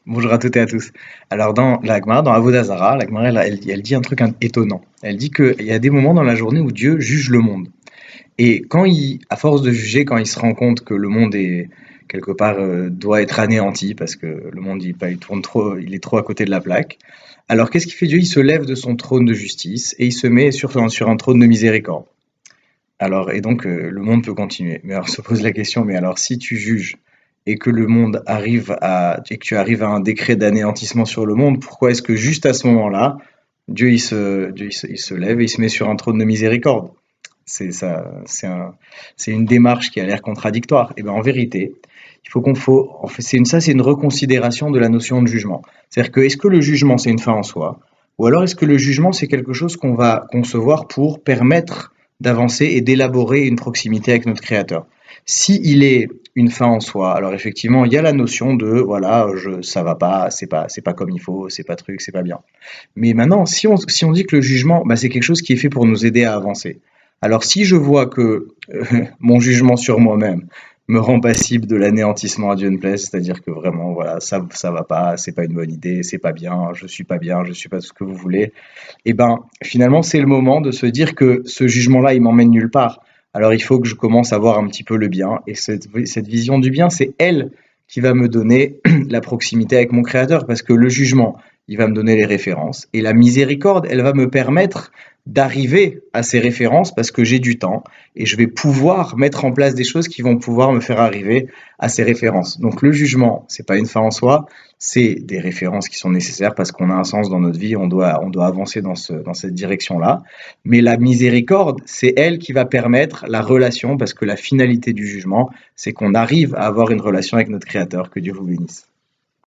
Bonjour à toutes et à tous. Alors dans la Gemara, dans Avodah Zarah, la Gemara, elle dit un truc étonnant. Elle dit qu'il y a des moments dans la journée où Dieu juge le monde. Et à force de juger, quand il se rend compte que le monde est quelque part doit être anéanti parce que le monde il tourne trop, il est trop à côté de la plaque. Alors qu'est-ce qu'il fait Dieu? Il se lève de son trône de justice et il se met sur un trône de miséricorde. Alors, et donc, le monde peut continuer. Mais alors se pose la question, mais alors si tu juges et que et que tu arrives à un décret d'anéantissement sur le monde, pourquoi est-ce que juste à ce moment-là, il se lève et il se met sur un trône de miséricorde? C'est ça, c'est une démarche qui a l'air contradictoire. Et bien en vérité, en fait, c'est une reconsidération de la notion de jugement. C'est-à-dire que est-ce que le jugement c'est une fin en soi, ou alors est-ce que le jugement c'est quelque chose qu'on va concevoir pour permettre d'avancer et d'élaborer une proximité avec notre Créateur. Si il est une fin en soi, alors effectivement il y a la notion de voilà, ça va pas, c'est pas comme il faut, c'est pas truc, c'est pas bien. Mais maintenant, si on dit que le jugement, bah, c'est quelque chose qui est fait pour nous aider à avancer. Alors si je vois que mon jugement sur moi-même me rend passible de l'anéantissement à Dieu ne plaise, c'est-à-dire que vraiment, voilà, ça va pas, c'est pas une bonne idée, c'est pas bien, je suis pas tout ce que vous voulez, et ben finalement c'est le moment de se dire que ce jugement-là, il m'emmène nulle part. Alors il faut que je commence à voir un petit peu le bien, et cette vision du bien, c'est elle qui va me donner la proximité avec mon Créateur, parce que le jugement, il va me donner les références. Et la miséricorde, elle va me permettre d'arriver à ces références parce que j'ai du temps et je vais pouvoir mettre en place des choses qui vont pouvoir me faire arriver à ces références. Donc le jugement, c'est pas une fin en soi, c'est des références qui sont nécessaires parce qu'on a un sens dans notre vie, on doit avancer dans cette direction-là. Mais la miséricorde, c'est elle qui va permettre la relation parce que la finalité du jugement, c'est qu'on arrive à avoir une relation avec notre Créateur. Que Dieu vous bénisse.